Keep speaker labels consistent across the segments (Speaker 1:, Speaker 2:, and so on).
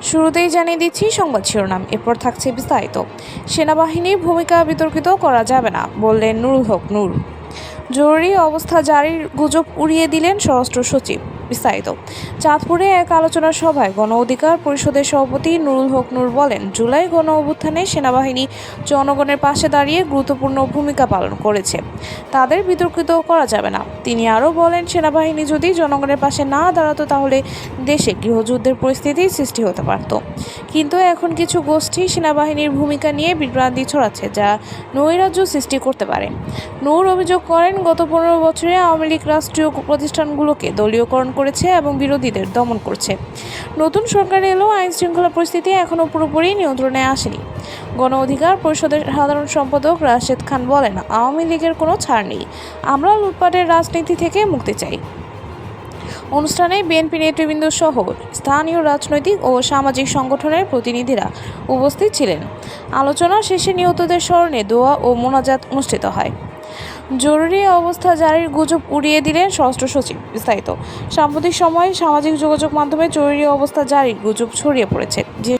Speaker 1: শুরুতেই জানিয়ে দিচ্ছি সংবাদ শিরোনাম, এরপর থাকছে বিস্তারিত। সেনাবাহিনীর ভূমিকা বিতর্কিত করা যাবে না বললেন নুরুল হক নূর। জরুরি অবস্থা জারির গুজব উড়িয়ে দিলেন স্বরাষ্ট্র সচিব। বিস্তারিত। চাঁদপুরে এক আলোচনা সভায় গণ অধিকার পরিষদের সভাপতি নুরুল হক নূর বলেন, জুলাই গণ অভ্যুত্থানে সেনাবাহিনী জনগণের পাশে দাঁড়িয়ে গুরুত্বপূর্ণ ভূমিকা পালন করেছে, তাদের বিতর্কিত করা যাবে না। তিনি আরও বলেন, সেনাবাহিনী যদি জনগণের পাশে না দাঁড়াতো তাহলে দেশে গৃহযুদ্ধের পরিস্থিতির সৃষ্টি হতে পারত। কিন্তু এখন কিছু গোষ্ঠী সেনাবাহিনীর ভূমিকা নিয়ে বিভ্রান্তি ছড়াচ্ছে, যা নৈরাজ্য সৃষ্টি করতে পারে। নূর অভিযোগ করেন, গত 15 বছরে আওয়ামী লীগ রাষ্ট্রীয় প্রতিষ্ঠানগুলোকে দলীয়করণ করেছে এবং বিরোধীদের দমন করছে। নতুন সরকার এলেও আইন শৃঙ্খলা পরিস্থিতি এখনও পুরোপুরি নিয়ন্ত্রণে আসেনি। গণ অধিকার পরিষদের সাধারণ সম্পাদক রাশেদ খান বলেন, আওয়ামী লীগের কোনো ছাড় নেই, আমরা লুটপাটের রাজনীতি থেকে মুক্তি চাই। অনুষ্ঠানে বিএনপি নেতৃবৃন্দ সহ স্থানীয় রাজনৈতিক ও সামাজিক সংগঠনের প্রতিনিধিরা উপস্থিত ছিলেন। আলোচনা শেষে নিহতদের স্মরণে দোয়া ও মোনাজাত অনুষ্ঠিত হয়। জরুরি অবস্থা জারির গুজব উড়িয়ে দিলেন স্বরাষ্ট্র সচিব। বিস্তারিত। সাম্প্রতিক সময়ে সামাজিক যোগাযোগ মাধ্যমে জরুরি অবস্থা জারির গুজব ছড়িয়ে পড়েছে, যে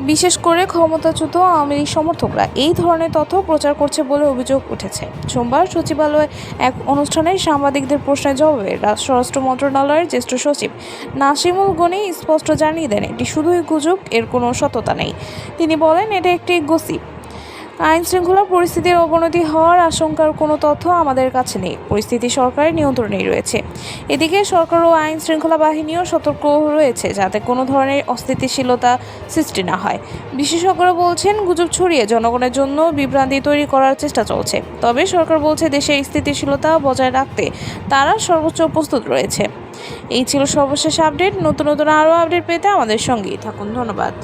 Speaker 1: বিশেষ করে ক্ষমতাচ্যুত আওয়ামী লীগ সমর্থকরা এই ধরনের তথ্য প্রচার করছে বলে অভিযোগ উঠেছে। সোমবার সচিবালয়ে এক অনুষ্ঠানে সাংবাদিকদের প্রশ্নের জবাবে স্বরাষ্ট্র মন্ত্রণালয়ের জ্যেষ্ঠ সচিব নাসিমুল গনি স্পষ্ট জানিয়ে দেন, এটি শুধুই গুজব, এর কোনো সত্যতা নেই। তিনি বলেন, এটা একটি গসিপ। আইন শৃঙ্খলা পরিস্থিতির অবনতি হওয়ার আশঙ্কার কোনো তথ্য আমাদের কাছে নেই। পরিস্থিতি সরকারের নিয়ন্ত্রণেই রয়েছে। এদিকে সরকার ও আইন শৃঙ্খলা বাহিনীও সতর্ক রয়েছে যাতে কোনো ধরনের অস্থিতিশীলতা সৃষ্টি না হয়। বিশেষজ্ঞরা বলছেন, গুজব ছড়িয়ে জনগণের জন্য বিভ্রান্তি তৈরি করার চেষ্টা চলছে। তবে সরকার বলছে, দেশের স্থিতিশীলতা বজায় রাখতে তারা সর্বোচ্চ প্রস্তুত রয়েছে। এই ছিল সর্বশেষ আপডেট। নতুন আরও আপডেট পেতে আমাদের সঙ্গেই থাকুন। ধন্যবাদ।